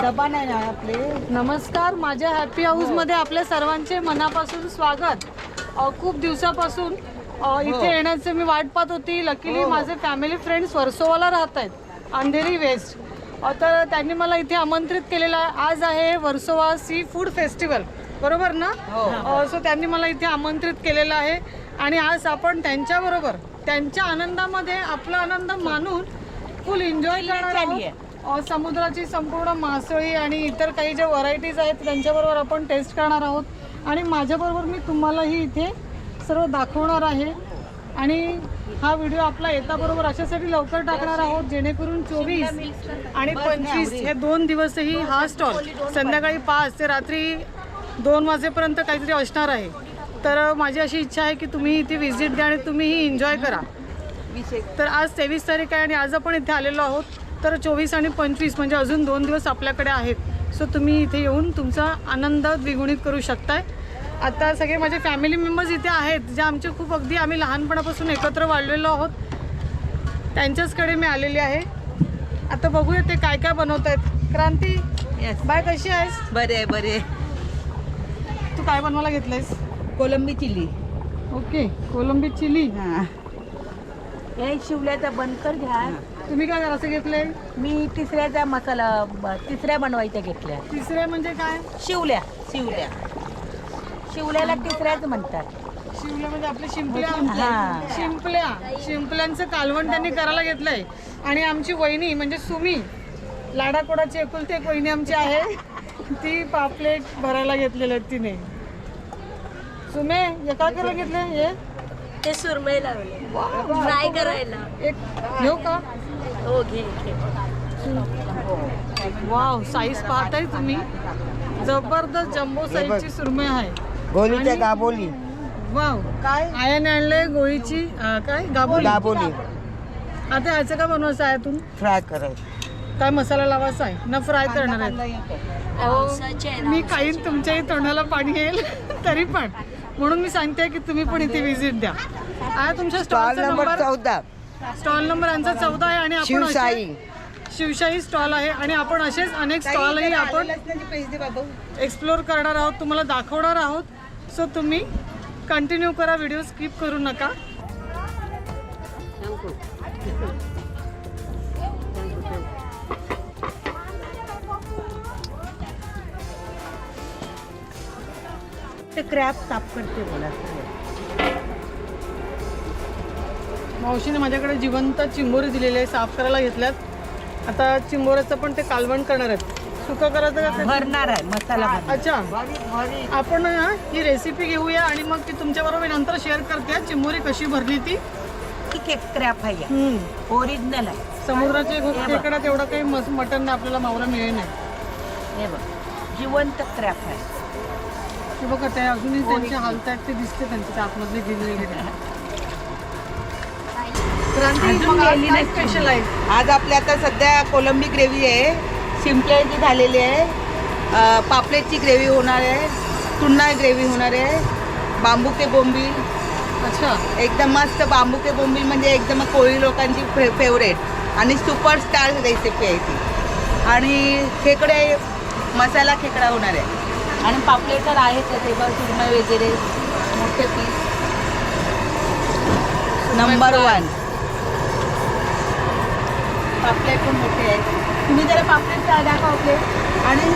डबा नाही ना आपले. नमस्कार, माझ्या हॅपी हाऊस मध्ये आपल्या सर्वांचे मनापासून स्वागत. खूप दिवसापासून इथे येण्याचे मी वाट पाहत होती. लकीली माझे फॅमिली फ्रेंड्स वर्सोवाला राहत आहेत, अंधेरी वेस्ट. तर त्यांनी मला इथे आमंत्रित केलेलं आहे. आज आहे वर्सोवा सी फूड फेस्टिवल, बरोबर ना? सो त्यांनी मला इथे आमंत्रित केलेलं आहे आणि आज आपण त्यांच्याबरोबर त्यांच्या आनंदामध्ये आपला आनंद मानून फुल एन्जॉय करणार आहोत. समुद्राची संपूर्ण मासळी आणि इतर काही ज्या व्हरायटीज आहेत त्यांच्याबरोबर आपण टेस्ट करणार आहोत आणि माझ्याबरोबर मी तुम्हालाही इथे सर्व दाखवणार आहे. आणि हा व्हिडिओ आपला येताबरोबर अशासाठी लवकर टाकणार आहोत जेणेकरून 24 आणि 25 हे 2 दिवसही हा स्टॉल संध्याकाळी 5 ते रात्री 2 वाजेपर्यंत काहीतरी असणार आहे. तर माझी अशी इच्छा आहे की तुम्ही इथे व्हिजिट द्या आणि तुम्हीही एन्जॉय करा. तर आज 23 तारीख आहे आणि आज आपण इथे आलेलो आहोत. तर 24 आणि 25 म्हणजे अजून 2 दिवस आपल्याकडे आहेत. सो तुम्ही इथे येऊन तुमचा आनंद द्विगुणित करू शकताय. आता सगळे माझे फॅमिली मेंबर्स इथे आहेत जे आमचे खूप अगदी आम्ही लहानपणापासून एकत्र वाढलेलो आहोत. त्यांच्याचकडे मी आलेली आहे. आता बघूया ते काय काय बनवत आहेत. क्रांती, बाय, कशी आहेस? बरे बरे. तू काय बनवायला घेतलंयस? कोलंबी चिली. ओके, कोलंबी चिली. हां, हे शिवल्याचा बनकर घ्या. तुम्ही काय असं घेतलंय? मी तिसऱ्याचा मसाला तिसऱ्या बनवायच्या घेतल्या. तिसरे म्हणजे काय? शिवल्या. शिवल्या शिवल्याला तिसऱ्याच म्हणतात. शिवल्या म्हणजे आपले शिंपल्या. हां. शिंपल्यांचं कालवण त्यांनी करायला घेतलंय. आणि आमची वहिनी म्हणजे सुमी, लाडाकोडाची एकुलती एक वहिनी आमची आहे, ती पापलेट भरायला घेतलेले आहेत तिने. सुमे, हे काय करायला घेतले? हे ते सुरमई लावले फ्राय करायला. एक घेऊ का? हो, घे घे. वाव, साईज पाहताय तुम्ही, जबरदस्त जम्बो साईजची सुरमई आहे. गोलीच्या आणि- गाबोली. वाव, काय आयाने आणले? गोळीची काय गाबोली. गाबोली आता ह्याचं काय बनवायचं आहे? तू फ्राय करायची. काय मसाला लावायचा आहे ना? फ्राय करणार आहे? पावसाचे आहे ना. मी खाईन, तुमच्याही तोंडाला पाणी येईल तरी पण, म्हणून मी सांगते की तुम्ही पण इथे व्हिजिट द्या. आहे तुमच्या स्टॉल स्टॉलचा नंबर नंबर? 14 स्टॉल नंबर यांचा 14 आहे. आणि आपण शिवशाही. शिवशाही स्टॉल आहे आणि आपण असेच अनेक स्टॉलही आपण एक्सप्लोर करणार आहोत, तुम्हाला दाखवणार आहोत. सो तुम्ही कंटिन्यू करा, व्हिडिओ स्किप करू नका. ते क्रॅप साफ करते मला. मावशीने माझ्याकडे जिवंत चिंबोरी दिलेली आहे, साफ करायला घेतल्यात. आता चिंबोऱ्याचं पण ते कालवण करणार आहेत. सुकं करायचं का? भरणार आहे मसाला भरणार. अच्छा, आपण ही रेसिपी घेऊया आणि मग ती तुमच्याबरोबर नंतर शेअर करते चिंबोरी कशी भरली ती. ठीक आहे, क्रॅप आहे, ओरिजिनल आहे. समुद्राचे खेकड्यात एवढं काही मटण आपल्याला मावरा मिळेल नाही. हे बघ, जिवंत क्रॅप आहे. ते बघा, ते अजूनही त्यांचे हालत आहेत, ते दिसते त्यांच्या आतमधले गेलेले. क्रांती, मग आज काय स्पेशल आहे? आज आपल्या आता सध्या कोलंबी ग्रेव्ही आहे, शिंपल्याची झालेली आहे, पापलेटची ग्रेव्ही होणार आहे, टुन्ना ग्रेव्ही होणार आहे, बांबुके बोंबील. अच्छा, एकदम मस्त बांबुके बोंबील म्हणजे एकदम कोळी लोकांची फेवरेट आणि सुपरस्टार रेसिपी आहे ती. आणि खेकडे, मसाला खेकडा होणार आहे. आणि पापलेट तर आहेच, ते बघ, सुरमई वगैरे मोठे पीस. नंबर 1 पापलेट पण मोठे आहे. तुम्ही जरा पापलेट दाखवा प्लेट. आणि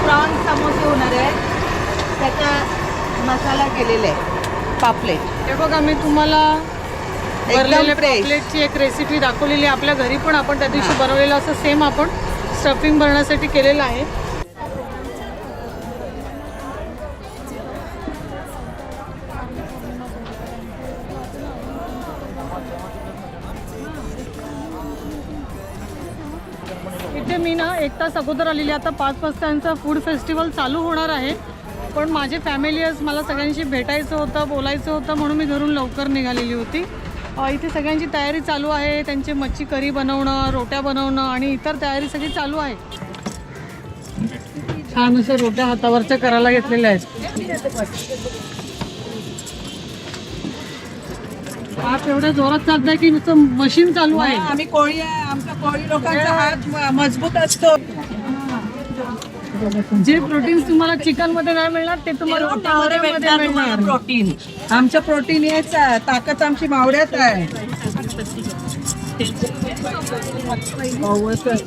प्रॉन्स समोसे होणार आहे, त्याचा मसाला केलेला आहे पापलेट. हे बघा, मी तुम्हाला भरलेल्या फ्रेश. पापलेटची एक रेसिपी दाखवलेली आहे. आपल्या घरी पण आपण त्या दिवशी बनवलेलं असं सेम आपण स्टफिंग भरण्यासाठी केलेलं आहे. इथे मी ना 1 तास अगोदर आलेली. आता 5 वाजता यांचा फूड फेस्टिवल चालू होणार आहे. पण माझे फॅमिलीज मला सगळ्यांशी भेटायचं होतं, बोलायचं होतं, म्हणून मी घरून लवकर निघालेली होती. इथे सगळ्यांची तयारी चालू आहे. त्यांचे मच्छी करी बनवणं, रोट्या बनवणं आणि इतर तयारी सगळी चालू आहे. छान अशा रोट्या हातावरच्या करायला घेतलेल्या आहेत. हात एवढ्या जोरात चालत आहे की नुसतं मशीन चालू आहे. आम्ही कोळी आहे, आमचा कोळी लोकांचा हात मजबूत असतो. जे प्रोटीन तुम्हाला चिकन मध्ये नाही मिळणार ते तुम्हाला मावळ्यामध्ये मिळणार. प्रोटीन. आमचं प्रोटीन हेच आहे, ताकद आमची मावळ्यात आहे.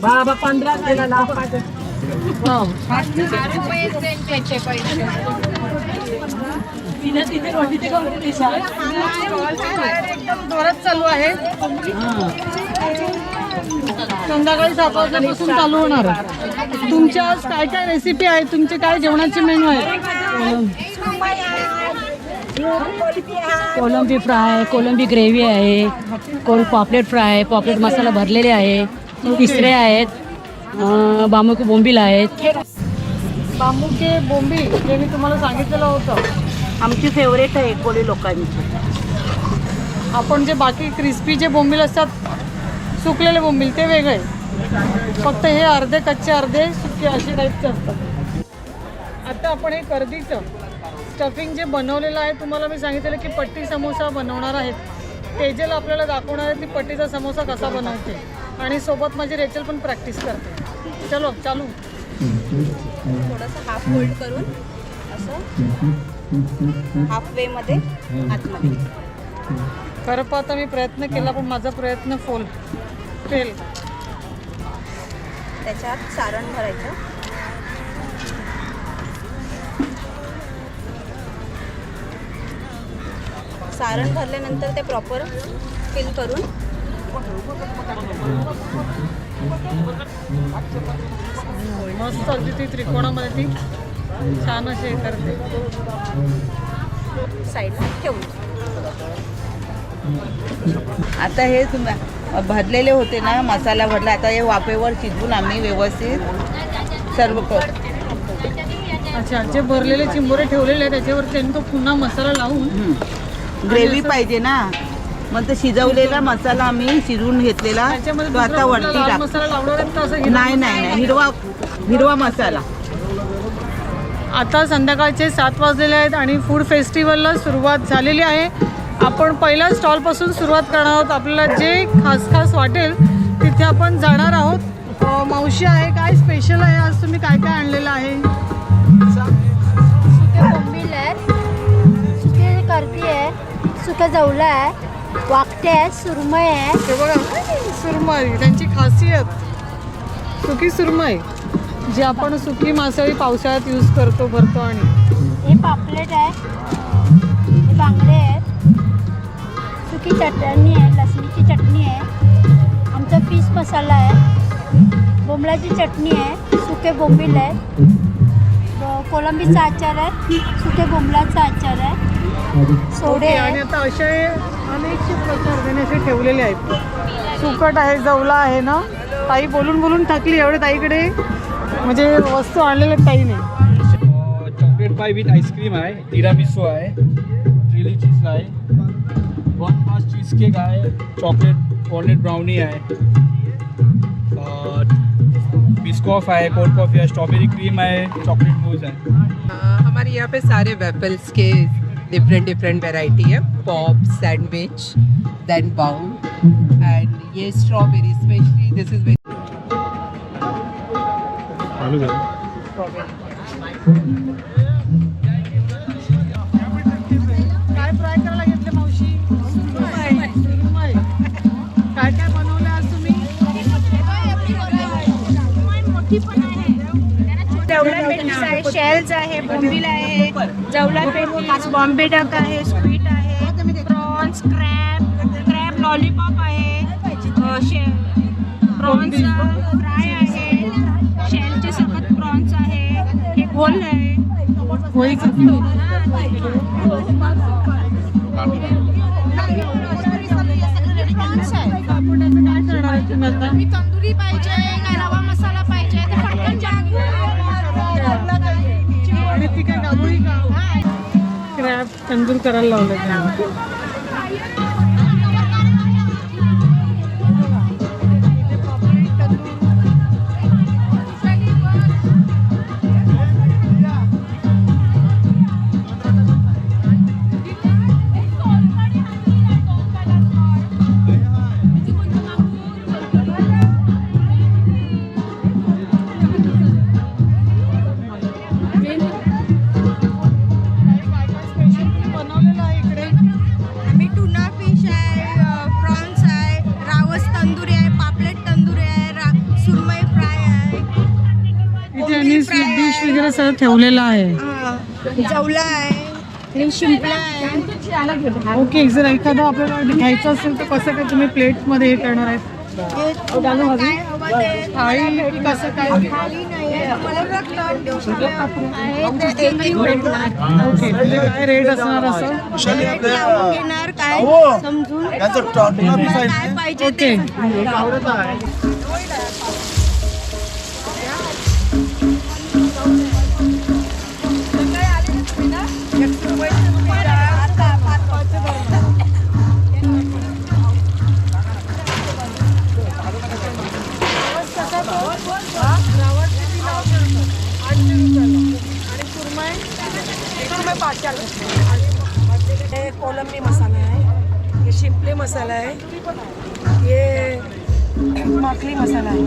बाबा 15 केला लाव. तिथे रोटी ते एकदम जोरात चालू आहे. संध्याकाळी 7 वाजल्यापासून चालू होणार आहे. तुमच्या आज काय काय रेसिपी आहे, तुमचे काय जेवणाचे मेनू आहे? कोलंबी फ्राय, कोलंबी ग्रेव्ही आहे, पॉपलेट फ्राय, पॉपलेट मसाला भरलेले आहे, तिसरे आहेत, बांबू बोंबील आहेत. बांबूके बोंबील जे मी तुम्हाला सांगितलेलं होतं आमची फेवरेट आहे कोळी लोकांची. आपण जे बाकी क्रिस्पी जे बोंबील असतात, सुकलेले बोंबील ते वेगळे, फक्त हे अर्धे कच्चे अर्धे सुके असे टाईपचे असतात. आता आपण हे कर्दीचं स्टफिंग जे बनवलेलं आहे, तुम्हाला मी सांगितलेलं की पट्टी समोसा बनवणार आहेत. तेजेल आपल्याला दाखवणार आहे की पट्टीचा समोसा कसा बनवते, आणि सोबत माझी रेचल पण प्रॅक्टिस करते. चलो चालू. थोडंसं हाफ फोल्ड करून असं हाफ वे मध्ये आतमध्ये. खरं पाहता मी प्रयत्न केला पण माझा प्रयत्न फेल. त्याच्यात सारण भरायचं. सारण भरल्यानंतर ते प्रॉपर फिल करून मस्त अगदी ती त्रिकोणामध्ये ती छान असे हे करते. साईडला ठेवून. आता हे भरलेले होते ना, मसाला भरला, आता हे वाफेवर शिजवून आम्ही व्यवस्थित सर्व करतो. अच्छा, जे भरलेले चिंबोरे ठेवलेले आहे त्याच्यावर त्यांनी तो पुन्हा मसाला लावून ग्रेव्ही पाहिजे ना, मग ते शिजवलेला मसाला आम्ही शिजवून घेतलेला त्याच्यामध्ये तो आता दुसरा वरती लाल टाक. मसाला लावणार आहेत का असं हिरवा नाही नाही नाही, हिरवा मसाला. आता संध्याकाळचे 7 वाजलेले आहेत आणि फूड फेस्टिवलला सुरुवात झालेली आहे. आपण पहिल्या स्टॉलपासून सुरुवात करणार आहोत. आपल्याला जे खास वाटेल तिथे आपण जाणार आहोत. मावशी आहे, काय स्पेशल आहे आज? तुम्ही काय काय आणलेलं आहे? सुके बोंबील आहे, सुके कर्दी आहे, सुका जवला आहे, वाकटे आहे, सुरमई आहे. ते बघा, सुरमई त्यांची खासियत सुकी सुरमई, जी आपण सुकी मासळी पावसाळ्यात यूज भरतो. आणि हे पापलेट आहे, हे बांगडे आहेत, सुकी चटणी आहे, लसणीची चटणी आहे, आमचा फिश मसाला आहे, बोंबलाची चटणी आहे, सुके बोंबील आहे, कोलंबीचा आचार आहे, सुके बोंबलाचा आचार आहे, सोडे आणि आहे. आता असे अनेकशे प्रकार त्याने असे ठेवलेले आहेत. सुकट आहे, जवला आहे ना. ताई बोलून थकली, एवढे ताईकडे म्हणजे वस्तू आणलेल्या ताईने. चॉकलेट पाय विथ आईस्क्रीम आहे, तिरामिसू आहे, चिली चीज आहे, वन फास्ट चीज केक आहे, चॉकलेट वॉलनट ब्राउनी आहे, बिस्कॉफ है, कोल्ड कॉफ़ी है, स्ट्रॉबेरी क्रीम है, चॉकलेट मूज है। हमारे यहाँ पे सारे वेफल्स के डिफरेंट वैरायटी है, pop, sandwich, then bowl and ये स्ट्रॉबेरी स्पेशली दिस इज काय फ्राय करायला घेतले मावशी? सुरमई. काय काय बनवलं आज तुम्ही? जवला पेटीस आहे, शेल्स आहे, बोंबील आहे, जवला पेटीस, बॉम्बे डक आहे, स्वीट आहे, प्रॉन्स, क्रॅब लॉलीपॉप आहे, प्रॉन्स फ्राय आहे, शेलचे सकट प्रॉन्स आहे, हे गोल आहे. होळी तंदुरी पाहिजे, काय रवा मसाला पाहिजे, ते पटकन आणि ती काय गाबोळी का? क्रॅब तंदूर करायला लावलं त्यांनी. तंदुरी आहे, पापलेट तंदुरी आहे, सुरमई फ्राय आहे, इथे यांनी स्वीट डिश वगैरे सगळं ठेवलेलं आहे. जवला आहे, शिंपला आहे. ओके, जर एखादं आपल्याला घ्यायचं असेल तर कसं काय तुम्ही प्लेटमध्ये हे करणार आहेत? काय हवं ते थाळी कसं काय? थाली नाही आहे, मला रत्न देऊ शकतो आहे ते एकही भेटणार. ओके, म्हणजे काय रेट असणार असं? रेट लावून घेणार काय समजून तुम्हाला काय पाहिजे ते ये कोलंबी मसाला है, ये शिंपले मसाला है, ये माखली मसाला आहे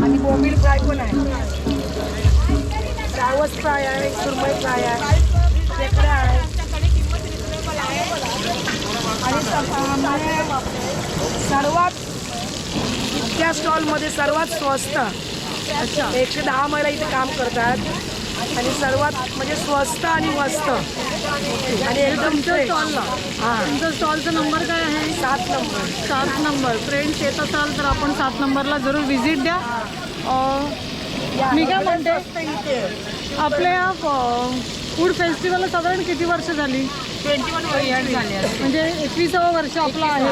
आणि बोंबील फ्राय पण आहे, सावस फ्राय आहे, सुरमई फ्राय आहे, खेकडा आहे आणि सर्वात इतक्या स्टॉलमध्ये सर्वात स्वस्त 110 महिला इथे काम करतात आणि सर्वात म्हणजे स्वस्त आणि मस्त आणि एकदम स्टॉलला तुमच्या स्टॉलचा नंबर काय आहे? 7 नंबर. फ्रेंड्स येत असाल तर आपण 7 नंबरला जरूर व्हिजिट द्या. मी काय म्हणते, आपल्या फूड फेस्टिवलला साधारण किती वर्ष झाली? 21 इयर्स झाले. म्हणजे 21वं वर्ष आपलं आहे,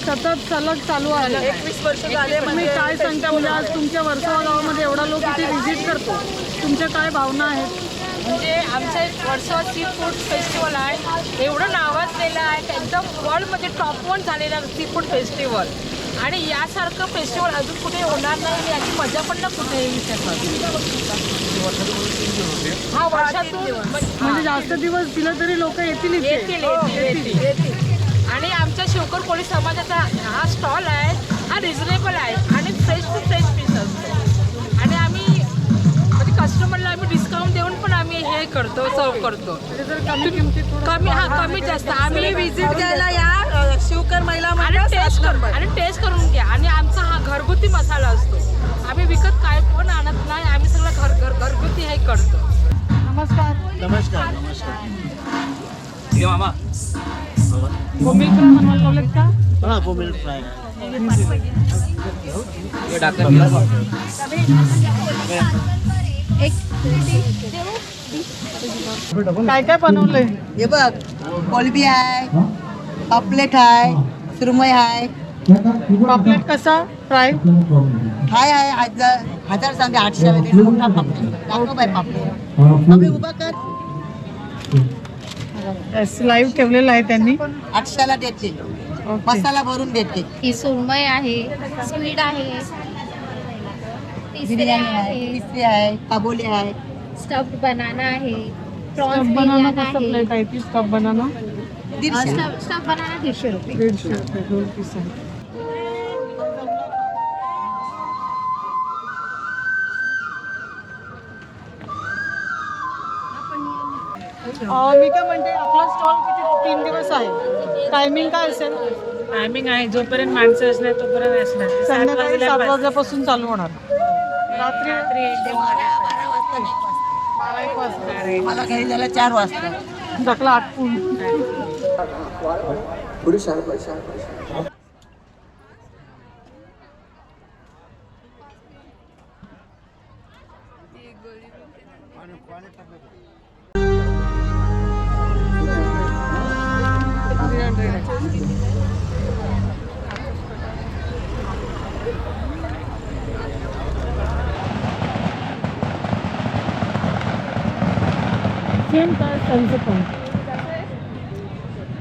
सतत सलग चालू आहे. 21 वर्ष झाले. तुम्ही काय सांगता, म्हणजे आज तुमच्या वर्सोवा गावामध्ये एवढा लोक इथे व्हिजिट करतो, तुमच्या काय भावना आहेत? म्हणजे आमचं एक वर्षा सी फूड फेस्टिवल आहे, एवढं नावाजलेलं आहे, एकदम वर्ल्डमध्ये टॉप 1 झालेलं सी फूड फेस्टिवल आणि यासारखं फेस्टिवल अजून कुठे होणार नाही, याची मजा पण ना कुठे येईल हा वर्षातून. म्हणजे जास्त दिवस दिलं तरी लोक येतील इथे. आणि आमच्या शिवकर कोळी समाजाचा हा स्टॉल आहे, हा रिझनेबल आहे आणि फ्रेश टू फ्रेश पीस असतो आणि आम्ही म्हणजे कस्टमरला आम्ही डिस्काउंट देऊन पण आम्ही हे करतो, सर्व करतो. कमी जास्त आम्ही विजिट द्यायला या शिवकर महिला आणि टेस्ट करून घ्या. आणि आमचा हा घरगुती मसाला असतो, आम्ही विकत काय पण आणत नाही, आम्ही सगळं घरगुती हे करतो. नमस्कार. नमस्कार. मामा बोंबील फ्राय बनवायला लावलेत का? हां, बोंबील फ्राय. काय काय बनवलंय? हे बघ, कोलबी आहे, पापलेट आहे, सुरमई आहे. पापलेट कसा फ्राय? हाय 1000 सांगे 800 वगैरे मोठा पापलेट. दाखव बाय पापलेट. अबे उभा कर. लाईव्ह ठेवलेलं आहे त्यांनी. 800ला देते, मसाला भरून देते. ही सुरमई आहे, स्वीट आहे, बिर्याणी आहे, तिसरी आहे, काबोली आहे, स्टफ्ड बनाना आहे, स्टफ बनाना कसं प्लेट आहे ती? Stuff banana 150. स्टफ बनाना 150 रुपये. 150 रुपये 2 पीस आहे. मी काय म्हणते, आपला स्टॉल किती 3 दिवस आहे, टायमिंग काय असेल? टायमिंग आहे जोपर्यंत माणसं असणार तोपर्यंत असणार. संध्याकाळी 7 वाजल्यापासून चालू होणार, रात्री 12-1 वाजता. मला घरी जायला 4 वाजता. जकला आटपून. त्यांचं पण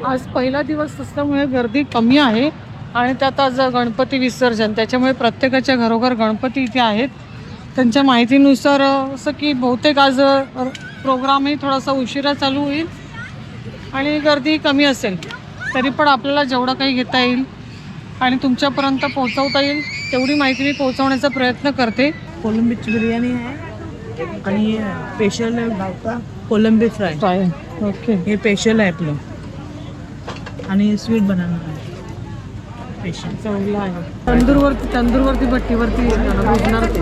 आज पहिला दिवस असल्यामुळे गर्दी कमी आहे आणि त्यात आज गणपती विसर्जन, त्याच्यामुळे प्रत्येकाच्या घरोघर गणपती इथे आहेत. त्यांच्या माहितीनुसार असं की बहुतेक आज प्रोग्रामही थोडासा उशिरा चालू होईल आणि गर्दी कमी असेल, तरी पण आपल्याला जेवढं काही घेता येईल आणि तुमच्यापर्यंत पोहोचवता येईल तेवढी माहिती मी पोहोचवण्याचा प्रयत्न करते. कोलंबीची बिर्याणी आहे आणि स्पेशल गावचा कोलंबी फ्राय. ओके, हे स्पेशल आहे आपलं आणि स्वीट बनाना आहे स्पेशल. तंदूरवरती भट्टीवरती रुजणार ते.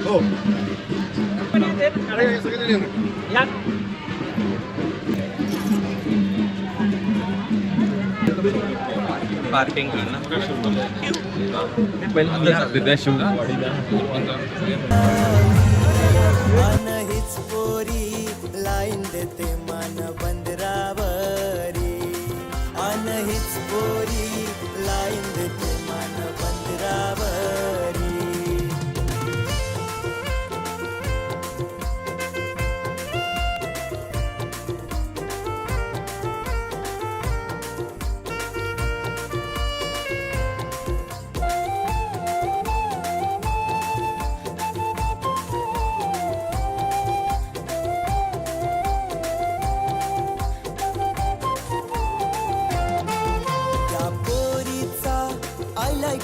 हो पार्किंग हीच पोरी लाईन देते मन बंदरावरी अन हीच पोरी लाईन देते मन बंदरावरी.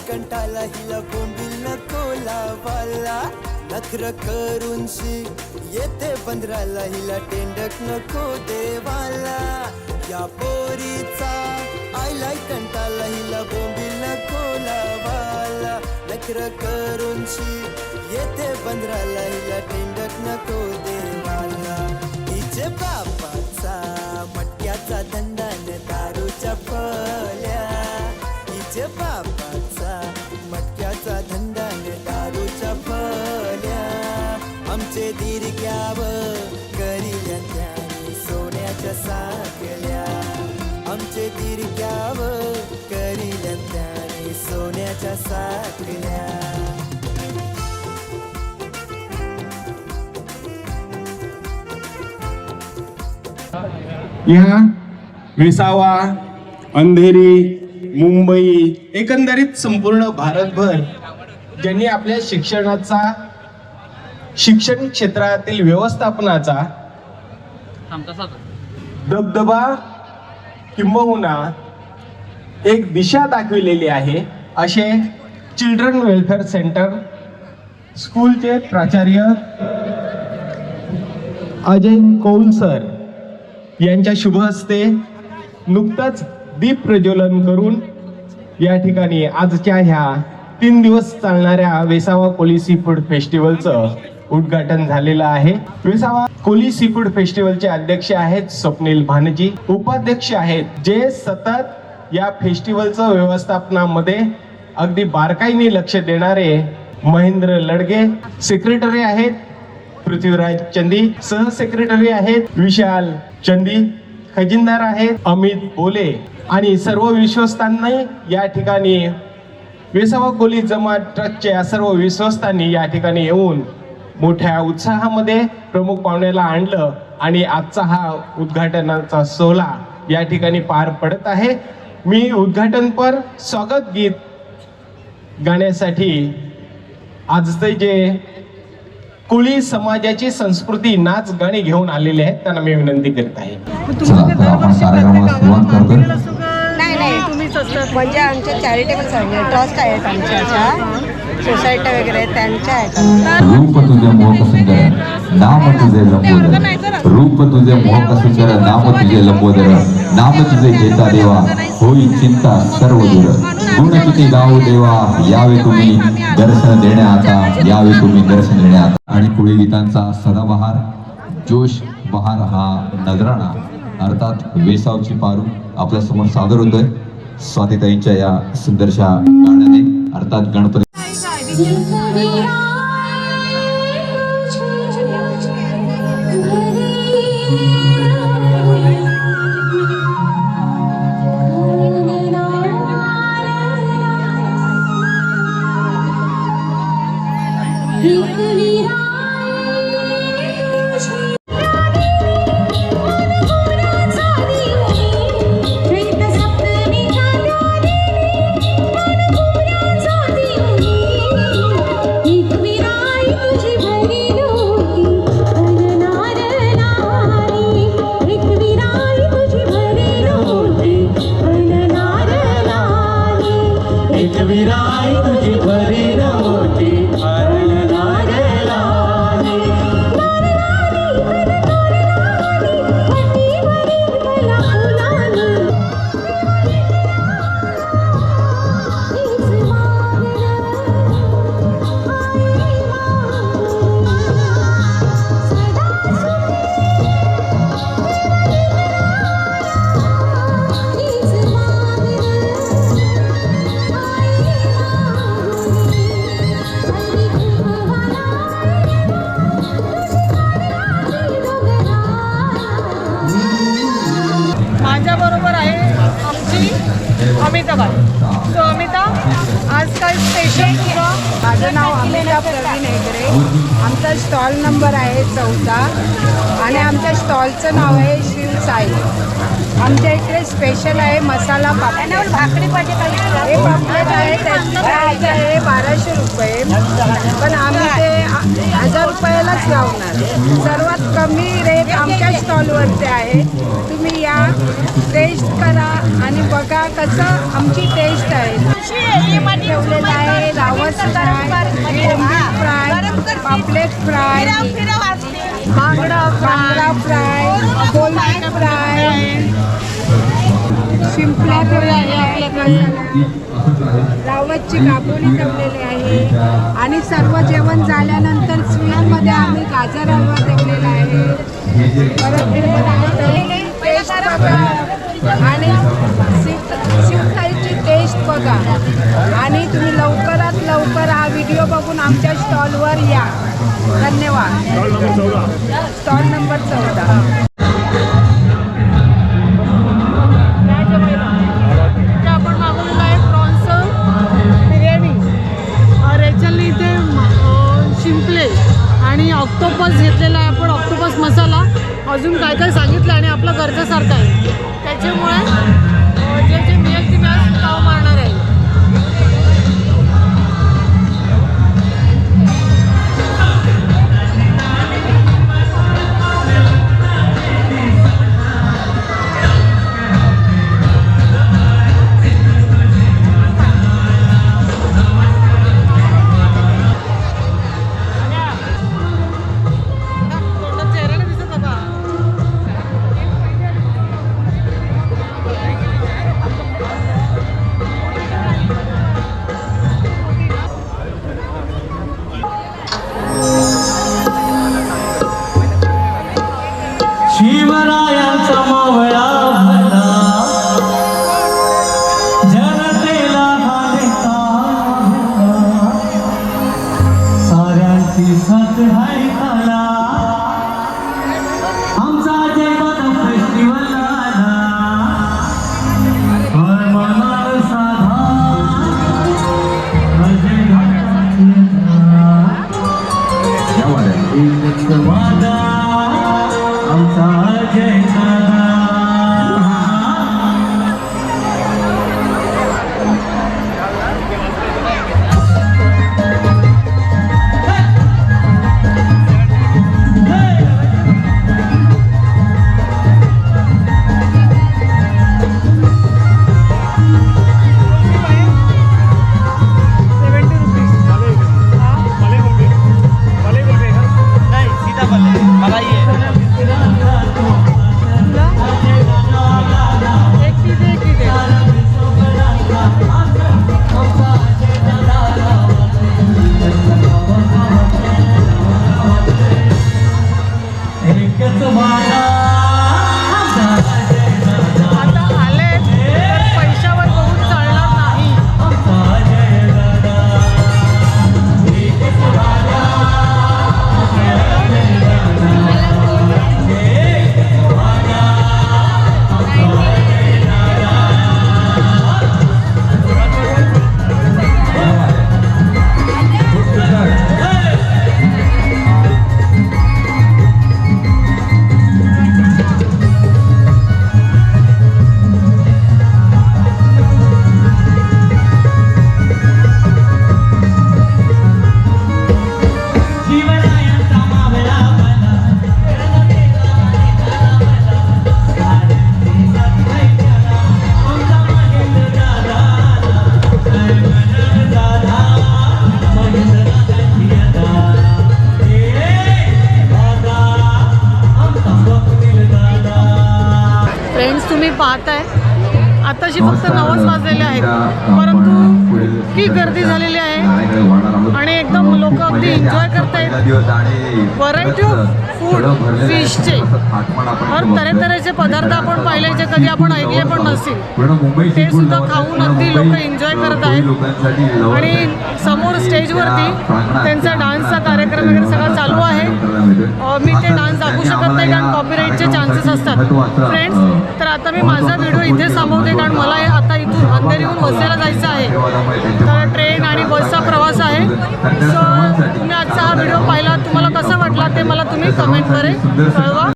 कंटाला हिला बोंबील नको लावाला नखर करूनशी येते बंदराला हिला टेंडक नको देवाला. या पोरीचा आयलाय कंटाला हिला बोंबील नको लावाला नखर करूनशी येते बंदराला हिला टेंडक नको देवाला. हिचे बापाचा मटक्याचा धंदान दारूच्या फल्या हिचे बापाचा मटक्याचा धंदान दारूच्या फल्या. आमचे दीर्घ्यावर करिल्या त्याने सोन्याच्या साखल्या आमचे दीर्घ्यावर करिल्या त्याने सोन्याच्या साखल्या. या विसावा अंधेरी मुंबई एकंदरीत संपूर्ण भारतभर ज्यांनी आपल्या शिक्षण क्षेत्रातील व्यवस्थापनाचा दबदबा किंबहुना एक दिशा दाखविलेली आहे असे चिल्ड्रन वेलफेअर सेंटर स्कूलचे प्राचार्य अजय कौल सर यांच्या शुभ हस्ते नुकतंच दीप प्रज्वलन करून या ठिकाणी आजच्या ह्या 3 दिवस चालणाऱ्या वेसावा कोली सी फूड फेस्टिवलचं उद्घाटन झालेलं आहे. वेसावा कोली सी फूड फेस्टिवलचे अध्यक्ष आहेत स्वप्नील भानजी, उपाध्यक्ष आहेत जे सतत या फेस्टिवलचं व्यवस्थापनामध्ये अगदी बारकाईने लक्ष देणारे महेंद्र लडगे, सेक्रेटरी आहेत पृथ्वीराज चंदी, सहसेक्रेटरी आहेत विशाल चंदी, खजिनदार आहेत अमित बोले आणि सर्व विश्वस्तांनी या ठिकाणी वेसावा कोली जमात ट्रस्टच्या सर्व विश्वस्तांनी या ठिकाणी येऊन मोठ्या उत्साहामध्ये प्रमुख पाहुण्याला आणलं आणि आजचा हा उद्घाटनाचा सोहळा या ठिकाणी पार पडत आहे. मी उद्घाटनपर स्वागत गीत गाण्यासाठी आजचे जे कोळी समाजाची संस्कृती नाच गाणी घेऊन आलेले आहेत त्यांना मी विनंती करत आहे. नाही म्हणजे आमच्या चॅरिटेबल ट्रस्ट आहेत आमच्या सोसायटी वगैरे त्यांच्या आहेत. रूप तुझे मोहक सुंदर नाम तुझे लंबोदर रूप तुझे मोहक सुंदर नाम तुझे लंबोदर नाम तुझे घेता देवा होई चिंता सर्व दूर गुण किती गाऊ देवा यावे तुम्ही दर्शन देण्यात यावे तुम्ही दर्शन देण्यात. आणि कोळी गीतांचा सदाबहार जोश बहार हा नजराणा अर्थात वेसावची पारू आपल्या समोर सादर होतोय स्वातीताईंच्या या सुंदरशा गाण्याने अर्थात गणपती. Thank you. अमिता बाई. सो अमिता, आज काय स्पेशल तुझं? माझं नाव अमिता प्रवीण हेगडे. आमचा स्टॉल नंबर आहे 14 आणि आमच्या स्टॉलचं नाव आहे शिव साई. आमच्या इकडे स्पेशल आहे मसाला पापलेट. भाकरी पाहिजे हे पापलेट आहे त्याची प्राईज आहे 1200 रुपये, पण आम्ही ते 1000 रुपयालाच लावणार. सर्वात कमी रेट आमच्या स्टॉलवरती आहे. तुम्ही या, टेस्ट करा आणि बघा कसं आमची टेस्ट आहे. ठेवलेलं आहे रावस फ्राय, फ्राय, पापलेट फ्राय, बांगडा फ्राय, कोलंबी फ्राय, शिंपल्या आहे आपल्याकडे, रावसची काबुली ठेवलेली आहे. आणि सर्व जेवण झाल्यानंतर स्वीटमध्ये आम्ही गाजर हलवा ठेवलेला आहे. परत टेस्ट बघा आणि शिवखाईची टेस्ट बघा. आणि तुम्ही लवकरात लवकर हा व्हिडिओ बघून आमच्या स्टॉलवर या. धन्यवाद. Stall number 14. आपण मागवलेलं आहे प्रॉन्स बिर्याणी. रेचलने इथे शिंपले आणि ऑक्टोपस घेतलेला आहे आपण, ऑक्टोपस मसाला. अजून काय काय सांगितलं आणि आपलं गरजेसारखं आहे. त्याच्यामुळे जे जे मिळेल ते मी आज ताव मारणार आहे. शिवरायांचा मावळा भला जनतेला घालता साऱ्यांची साथ हाय खाला. आमचा जयगत फेस्टिवल आला मनार साधा अजय घाटाची वादा आमचा जय पाहताय आताशी फक्त 9 वाजलेले आहेत, परंतु इतकी गर्दी झालेली आहे आणि एकदम लोक अगदी एन्जॉय करतायत. व्हरायटी ऑफ फूड फिशचे हर तऱ्हेचे पदार्थ आपण पाहिले जे कधी आपण ऐकले पण नसतील, ते सुद्धा खाऊन अगदी लोक एन्जॉय करत आहेत. आणि समोर स्टेजवरती त्यांचा डान्सचा कार्यक्रम वगैरे सगळं चालू आहे. मी ते डान्स दाखवू शकत नाही कारण कॉपीराईटचे चान्सेस असतात फ्रेंड्स. तर आता मी माझा व्हिडिओ इथे थांबवते कारण मला आता इथून तर ट्रेन आणि बसचा प्रवास आहे. सो तुम्ही आजचा हा व्हिडिओ पाहिला, तुम्हाला कसा वाटला ते मला तुम्ही कमेंटद्वारे कळवा.